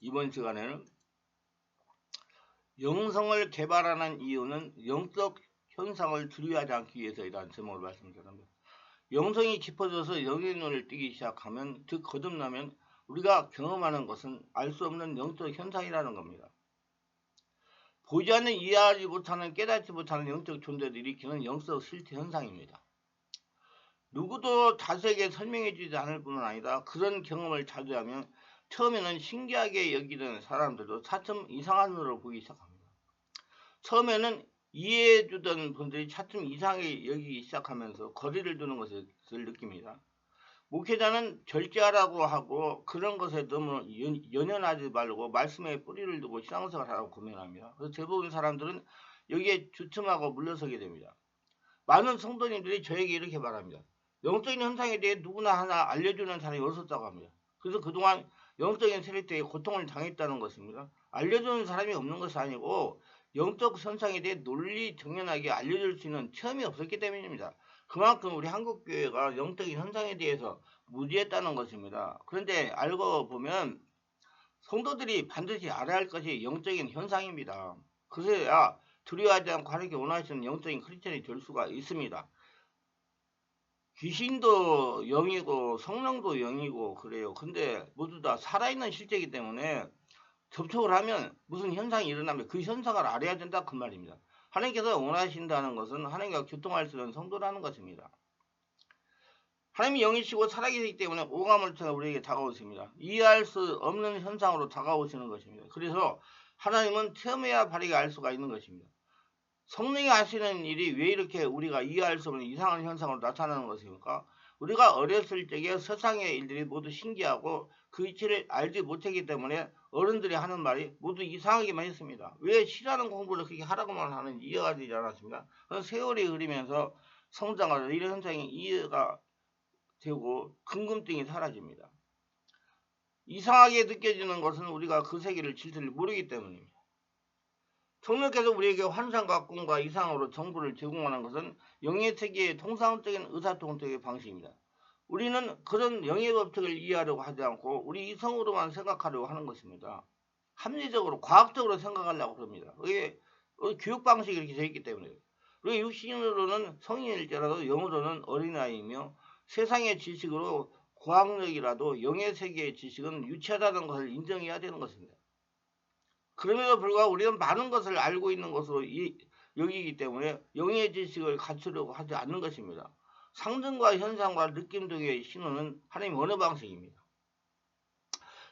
이번 시간에는 영성을 개발하는 이유는 영적 현상을 두려워하지 않기 위해서이라는 제목으로 말씀드립니다. 영성이 깊어져서 영의 눈을 뜨기 시작하면, 즉 거듭나면 우리가 경험하는 것은 알 수 없는 영적 현상이라는 겁니다. 보지 않는, 이해하지 못하는, 깨닫지 못하는 영적 존재들이 일으키는 영적 실체 현상입니다. 누구도 다수에게 설명해 주지 않을 뿐만 아니라 그런 경험을 자주 하면 처음에는 신기하게 여기는 사람들도 차츰 이상한 눈으로 보기 시작합니다. 처음에는 이해해주던 분들이 차츰 이상하게 여기기 시작하면서 거리를 두는 것을 느낍니다. 목회자는 절제하라고 하고 그런 것에 너무 연연하지 말고 말씀에 뿌리를 두고 신앙생활 하라고 권면합니다. 그래서 대부분 사람들은 여기에 주춤하고 물러서게 됩니다. 많은 성도님들이 저에게 이렇게 말합니다. 영적인 현상에 대해 누구나 하나 알려주는 사람이 없었다고 합니다. 그래서 그동안 영적인 세력들에 고통을 당했다는 것입니다. 알려주는 사람이 없는 것이 아니고 영적 현상에 대해 논리 정연하게 알려줄 수 있는 체험이 없었기 때문입니다. 그만큼 우리 한국교회가 영적인 현상에 대해서 무지했다는 것입니다. 그런데 알고 보면 성도들이 반드시 알아야 할 것이 영적인 현상입니다. 그래야 두려워하지 않고 하나님께 원하시는 영적인 크리스천이 될 수가 있습니다. 귀신도 영이고 성령도 영이고 그래요. 근데 모두 다 살아있는 실제이기 때문에 접촉을 하면 무슨 현상이 일어나면 그 현상을 알아야 된다 그 말입니다. 하나님께서 원하신다는 것은 하나님과 교통할 수 있는 성도라는 것입니다. 하나님이 영이시고 살아계시기 때문에 오감을 통해 우리에게 다가오십니다. 이해할 수 없는 현상으로 다가오시는 것입니다. 그래서 하나님은 체험해야 바르게 알 수가 있는 것입니다. 성령이 하시는 일이 왜 이렇게 우리가 이해할 수 없는 이상한 현상으로 나타나는 것입니까? 우리가 어렸을 적에 세상의 일들이 모두 신기하고 그 이치를 알지 못했기 때문에 어른들이 하는 말이 모두 이상하기만 했습니다. 왜 시라는 공부를 그렇게 하라고만 하는지 이해가 되지 않았습니다. 세월이 흐르면서 성장하면서 이런 현상이 이해가 되고 궁금증이 사라집니다. 이상하게 느껴지는 것은 우리가 그 세계를 질서를 모르기 때문입니다. 성령께서 우리에게 환상과 꿈과 이상으로 정보를 제공하는 것은 영의 세계의 통상적인 의사통통의 방식입니다. 우리는 그런 영의 법칙을 이해하려고 하지 않고 우리 이성으로만 생각하려고 하는 것입니다. 합리적으로 과학적으로 생각하려고 합니다. 그게 교육 방식이 이렇게 되어 있기 때문에 우리 육신으로는 성인일지라도 영으로는 어린아이이며 세상의 지식으로 과학력이라도 영의 세계의 지식은 유치하다는 것을 인정해야 되는 것입니다. 그럼에도 불구하고 우리는 많은 것을 알고 있는 것으로 여기기 때문에 영의 지식을 갖추려고 하지 않는 것입니다. 상징과 현상과 느낌 등의 신호는 하나님의 언어 방식입니다.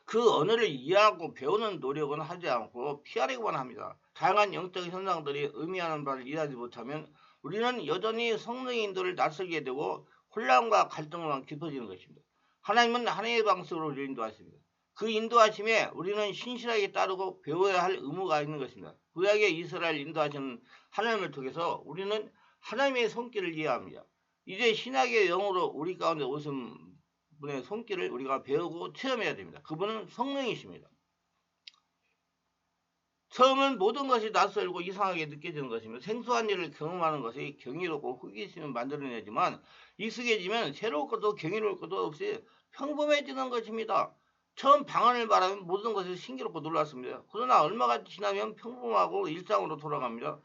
그 언어를 이해하고 배우는 노력은 하지 않고 피하려고만 합니다. 다양한 영적 현상들이 의미하는 바를 이해하지 못하면 우리는 여전히 성령의 인도를 낯설게 되고 혼란과 갈등만 깊어지는 것입니다. 하나님은 하나님의 방식으로 우리를 인도하십니다. 그 인도하심에 우리는 신실하게 따르고 배워야 할 의무가 있는 것입니다. 구약의 이스라엘 인도하시는 하나님을 통해서 우리는 하나님의 손길을 이해합니다. 이제 신학의 영으로 우리 가운데 오신 분의 손길을 우리가 배우고 체험해야 됩니다. 그분은 성령이십니다. 처음은 모든 것이 낯설고 이상하게 느껴지는 것입니다. 생소한 일을 경험하는 것이 경이롭고 호기심을 만들어내지만 익숙해지면 새로울 것도 경이로울 것도 없이 평범해지는 것입니다. 처음 방언을 말하면 모든 것이 신기롭고 놀랐습니다. 그러나 얼마가 지나면 평범하고 일상으로 돌아갑니다.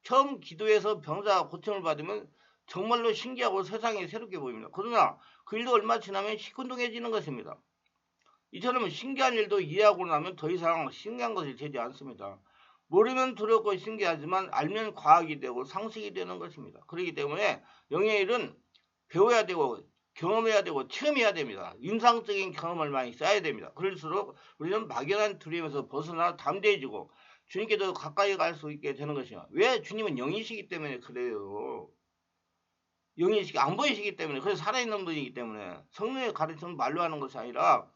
처음 기도해서 병자가 고침을 받으면 정말로 신기하고 세상이 새롭게 보입니다. 그러나 그 일도 얼마 지나면 시큰둥해지는 것입니다. 이처럼 신기한 일도 이해하고 나면 더 이상 신기한 것이 되지 않습니다. 모르면 두렵고 신기하지만 알면 과학이 되고 상식이 되는 것입니다. 그렇기 때문에 영의 일은 배워야 되고 경험해야 되고 체험해야 됩니다. 임상적인 경험을 많이 쌓아야 됩니다. 그럴수록 우리는 막연한 두려움에서 벗어나 담대해지고 주님께 더 가까이 갈 수 있게 되는 것입니다. 왜? 주님은 영이시기 때문에 그래요. 영이시기 안 보이시기 때문에, 그래서 살아있는 분이기 때문에 성령의 가르침은 말로 하는 것이 아니라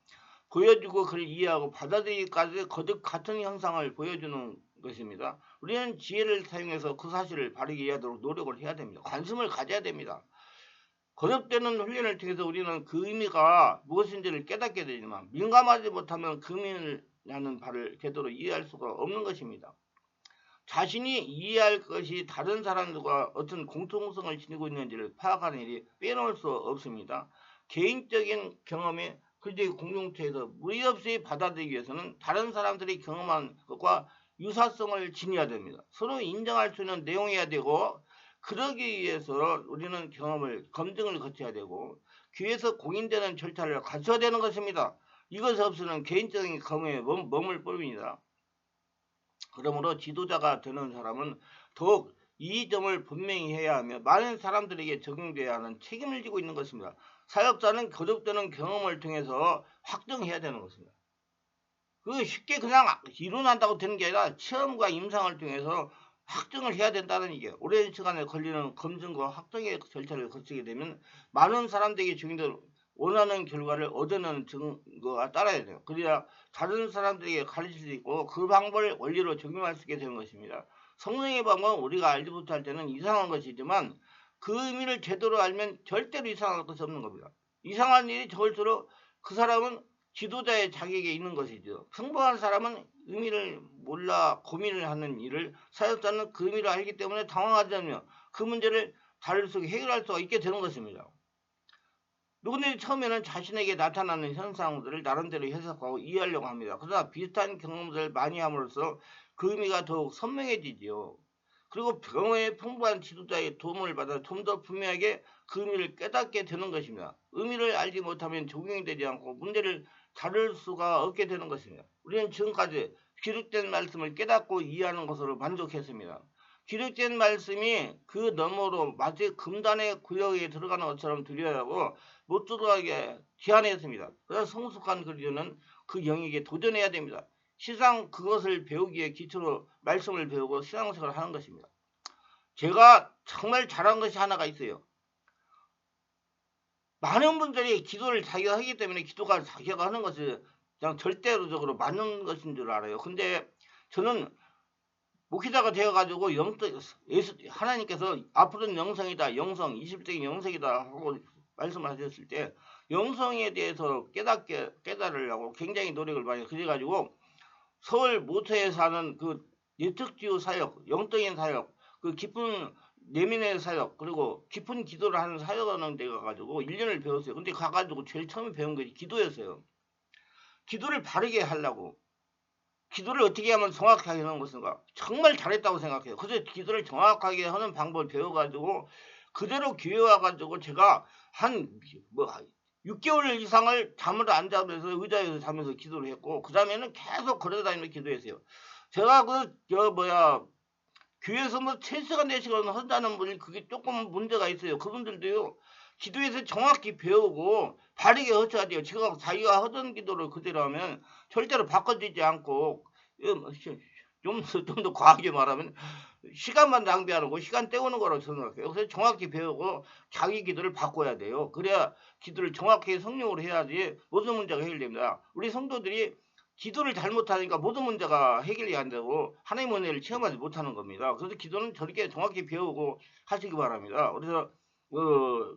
보여주고 그를 이해하고 받아들이기까지 거듭 같은 형상을 보여주는 것입니다. 우리는 지혜를 사용해서 그 사실을 바르게 이해하도록 노력을 해야 됩니다. 관심을 가져야 됩니다. 거듭되는 훈련을 통해서 우리는 그 의미가 무엇인지를 깨닫게 되지만 민감하지 못하면 그 의미라는 바를 제대로 이해할 수가 없는 것입니다. 자신이 이해할 것이 다른 사람들과 어떤 공통성을 지니고 있는지를 파악하는 일이 빼놓을 수 없습니다. 개인적인 경험이 그런데 공동체에서 무리 없이 받아들이기 위해서는 다른 사람들이 경험한 것과 유사성을 지녀야 됩니다. 서로 인정할 수 있는 내용이어야 되고, 그러기 위해서 우리는 경험을 검증을 거쳐야 되고, 귀에서 공인되는 절차를 갖춰야 되는 것입니다. 이것 없이는 개인적인 경험에 머물 뿐입니다. 그러므로 지도자가 되는 사람은 더욱 이 점을 분명히 해야 하며 많은 사람들에게 적용돼야 하는 책임을 지고 있는 것입니다. 사역자는 거듭되는 경험을 통해서 확증해야 되는 것입니다. 그 쉽게 그냥 이론한다고 되는 게 아니라 체험과 임상을 통해서 확증을 해야 된다는 얘기예요. 오랜 시간에 걸리는 검증과 확정의 절차를 거치게 되면 많은 사람들에게 적용되는 원하는 결과를 얻어내는 증거가 따라야 돼요. 그래야 다른 사람들에게 가르칠 수 있고 그 방법을 원리로 적용할 수 있게 되는 것입니다. 성령의 방법은 우리가 알지 못할 때는 이상한 것이지만 그 의미를 제대로 알면 절대로 이상할 것이 없는 겁니다. 이상한 일이 적을수록 그 사람은 지도자의 자격에 있는 것이죠. 평범한 사람은 의미를 몰라 고민을 하는 일을 사역자는 그 의미를 알기 때문에 당황하지 않으며 그 문제를 다룰 수 해결할 수가 있게 되는 것입니다. 누구든지 처음에는 자신에게 나타나는 현상들을 나름대로 해석하고 이해하려고 합니다. 그러나 비슷한 경험들을 많이 함으로써 그 의미가 더욱 선명해지지요. 그리고 경험의 풍부한 지도자의 도움을 받아 좀 더 분명하게 그 의미를 깨닫게 되는 것입니다. 의미를 알지 못하면 적용이 되지 않고 문제를 다룰 수가 없게 되는 것입니다. 우리는 지금까지 기록된 말씀을 깨닫고 이해하는 것으로 만족했습니다. 기록된 말씀이 그 너머로 마치 금단의 구역에 들어가는 것처럼 들려야 하고 못 들어가게 제한했습니다. 그래서 성숙한 그리스도는 그 영역에 도전해야 됩니다. 시상 그것을 배우기 위해 기초로 말씀을 배우고 신앙생활을 하는 것입니다. 제가 정말 잘한 것이 하나가 있어요. 많은 분들이 기도를 자기가 하기 때문에 기도가 자기가 하는 것이 그냥 절대적으로 맞는 것인 줄 알아요. 근데 저는 목회자가 되어가지고 하나님께서 앞으로는 영성이다, 영성, 20세기 영성이다 하고 말씀을 하셨을 때 영성에 대해서 깨달으려고 굉장히 노력을 많이 그래가지고 서울 모터에서 하는 그 예특지우 사역, 영적인 사역, 그 깊은 내면의 사역, 그리고 깊은 기도를 하는 사역하는 데 가가지고 1년을 배웠어요. 근데 가가지고 제일 처음에 배운 것이 기도였어요. 기도를 바르게 하려고. 기도를 어떻게 하면 정확하게 하는 것인가? 정말 잘했다고 생각해요. 그래서 기도를 정확하게 하는 방법을 배워가지고 그대로 교회 와가지고 제가 한 6개월 이상을 잠을 안 자면서 의자에서 자면서 기도를 했고 그 다음에는 계속 걸어다니면서 기도했어요. 제가 교회에서 3시간 4시간 한다는 분이 그게 조금 문제가 있어요. 그분들도요. 기도에서 정확히 배우고 바르게 하셔야 돼요. 자기가 하던 기도를 그대로 하면 절대로 바꿔지지 않고 좀 더 과하게 말하면 시간만 낭비하는 거, 시간 때우는 거라고 생각해요. 그래서 정확히 배우고 자기 기도를 바꿔야 돼요. 그래야 기도를 정확히 성령으로 해야지 모든 문제가 해결됩니다. 우리 성도들이 기도를 잘못하니까 모든 문제가 해결이 안 되고 하나님의 은혜를 체험하지 못하는 겁니다. 그래서 기도는 저렇게 정확히 배우고 하시기 바랍니다.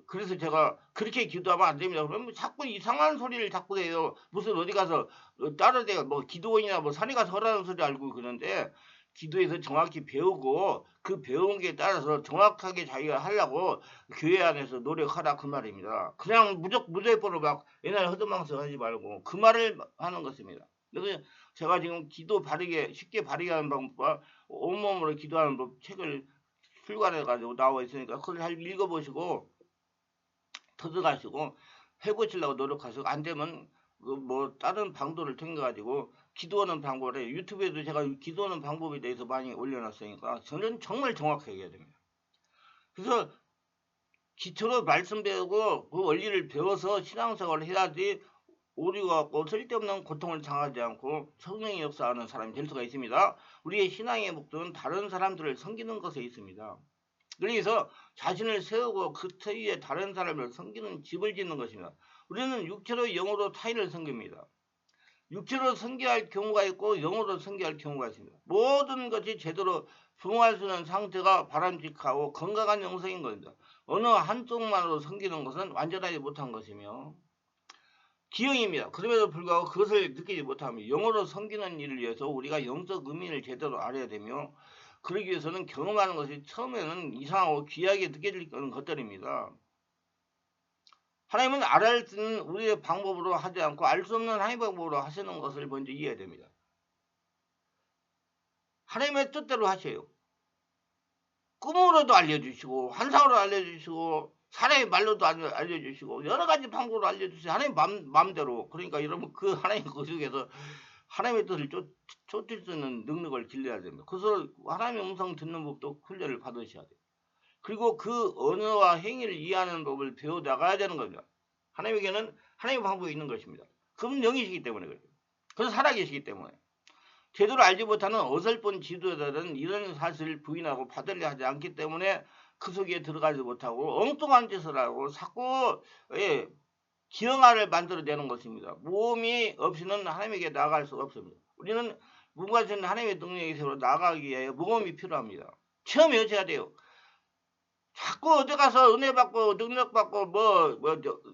그래서 제가 그렇게 기도하면 안 됩니다. 그러면 자꾸 이상한 소리를 자꾸 해요. 무슨 어디 가서 다른 데가 기도원이나 산에 가서 하라는 소리 알고 그러는데 기도에서 정확히 배우고 그 배운 게 따라서 정확하게 자기가 하려고 교회 안에서 노력하라 그 말입니다. 그냥 무조건으로 막 옛날 허드망서 하지 말고 그 말을 하는 것입니다. 그래서 제가 지금 기도 쉽게 바르게 하는 방법과 온몸으로 기도하는 법 책을 출간해가지고 나와 있으니까 그걸 잘 읽어보시고 터득하시고 해보시려고 노력하시고 안 되면 다른 방도를 통해가지고 기도하는 방법을 해요. 유튜브에도 제가 기도하는 방법에 대해서 많이 올려놨으니까 저는 정말 정확하게 해야 됩니다. 그래서 기초로 말씀 배우고 그 원리를 배워서 신앙생활을 해야지 오류가 없고 쓸데없는 고통을 당하지 않고 성령의 역사하는 사람이 될 수가 있습니다. 우리의 신앙의 목적은 다른 사람들을 섬기는 것에 있습니다. 그래서 자신을 세우고 그 터위에 다른 사람을 섬기는 집을 짓는 것입니다. 우리는 육체로 영으로 타인을 섬깁니다. 육체로 섬겨야 할 경우가 있고 영으로 섬겨야 할 경우가 있습니다. 모든 것이 제대로 부응할 수 있는 상태가 바람직하고 건강한 영성인 겁니다. 어느 한쪽만으로 섬기는 것은 완전하지 못한 것이며 기형입니다. 그럼에도 불구하고 그것을 느끼지 못하며 영어로 섬기는 일을 위해서 우리가 영적 의미를 제대로 알아야 되며 그러기 위해서는 경험하는 것이 처음에는 이상하고 귀하게 느껴질 것들입니다. 하나님은 알아야 쓰는 우리의 방법으로 하지 않고 알 수 없는 하나님의 방법으로 하시는 것을 먼저 이해해야 됩니다. 하나님의 뜻대로 하셔요. 꿈으로도 알려주시고 환상으로 알려주시고 사람의 말로도 알려주시고 여러 가지 방법으로 알려주세요. 하나님 마음대로. 그러니까 여러분 그 하나님 그 속에서 하나님의 뜻을 쫓을 수 있는 능력을 길러야 됩니다. 그래서 하나님의 음성 듣는 법도 훈련을 받으셔야 돼요. 그리고 그 언어와 행위를 이해하는 법을 배워 나가야 되는 겁니다. 하나님에게는 하나님의 방법이 있는 것입니다. 그분 영이시기 때문에 그래요. 그래서 살아계시기 때문에. 제대로 알지 못하는 어설픈 지도자들은 이런 사실을 부인하고 받으려 하지 않기 때문에 그 속에 들어가지 못하고 엉뚱한 짓을 하고 자꾸 기형아를 만들어내는 것입니다. 모험이 없이는 하나님에게 나아갈 수가 없습니다. 우리는 무관심 하나님의 능력에서 나아가기 위해 모험이 필요합니다. 체험해야 돼요. 자꾸 어디 가서 은혜 받고 능력 받고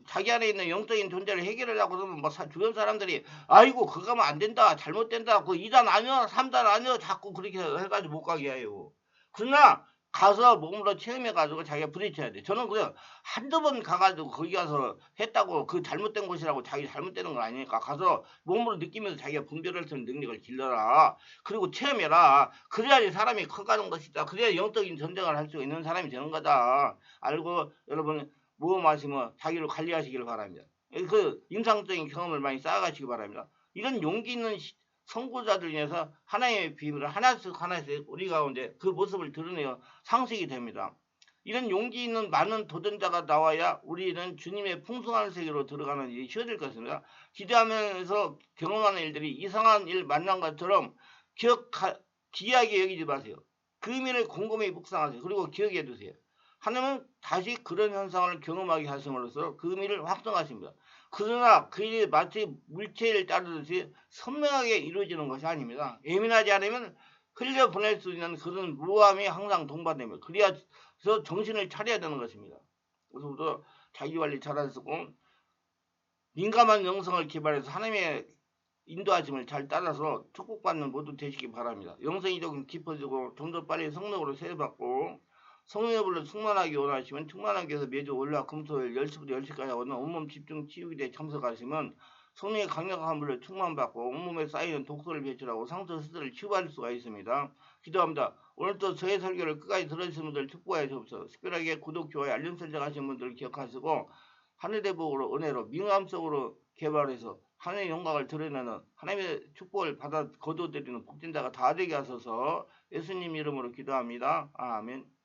자기 안에 있는 영적인 존재를 해결하려고 그러면 주변 사람들이 아이고 그거 하면 안 된다 잘못된다 그 2단 아니야 3단 아니야 자꾸 그렇게 해가지고 못 가게 해요. 그러나 가서 몸으로 체험해가지고 자기가 부딪혀야 돼. 저는 그냥 한두 번 가가지고 거기 가서 했다고 그 잘못된 곳이라고 자기 잘못되는 거 아니니까 가서 몸으로 느끼면서 자기가 분별할 수 있는 능력을 길러라. 그리고 체험해라. 그래야지 사람이 커가는 것이다. 그래야 영적인 전쟁을 할 수 있는 사람이 되는 거다. 알고 여러분 모험하시면 자기를 관리하시길 바랍니다. 그 임상적인 경험을 많이 쌓아가시기 바랍니다. 이런 용기 있는 선구자들 위해서 하나님의 비밀을 하나씩 우리 가운데 그 모습을 드러내어 상식이 됩니다. 이런 용기 있는 많은 도전자가 나와야 우리는 주님의 풍성한 세계로 들어가는 일이 쉬워질 것입니다. 기대하면서 경험하는 일들이 이상한 일 만난 것처럼 기이하게 여기지 마세요. 그 의미를 곰곰이 묵상하세요. 그리고 기억해 두세요. 하나님은 다시 그런 현상을 경험하게 하심으로써 그 의미를 확정하십니다. 그러나 그 일이 마치 물체를 따르듯이 선명하게 이루어지는 것이 아닙니다. 예민하지 않으면 흘려보낼 수 있는 그런 무함이 항상 동반됩니다. 그래서 정신을 차려야 되는 것입니다. 그래서 자기관리 잘하시고 민감한 영성을 개발해서 하나님의 인도하심을 잘 따라서 축복받는 모두 되시기 바랍니다. 영성이 조금 깊어지고 좀 더 빨리 성령으로 세례받고 성령의 불로 충만하기 원하시면 충만하게 해서 매주 월요일 금토일 10시부터 10시까지 오는 온몸 집중 치유기대에 참석하시면 성령의 강력한 불로 충만받고 온몸에 쌓이는 독소를 배출하고 상처 스스를 치유할 수가 있습니다. 기도합니다. 오늘도 저의 설교를 끝까지 들어주신 분들 축복하여 주옵소서. 특별하게 구독, 좋아요, 알림 설정하신 분들 기억하시고 하늘의 복으로 은혜로 민감성으로 개발해서 하나님의 영광을 드러내는 하나님의 축복을 받아 거둬들이는 복진자가 다 되게 하소서. 예수님 이름으로 기도합니다. 아멘.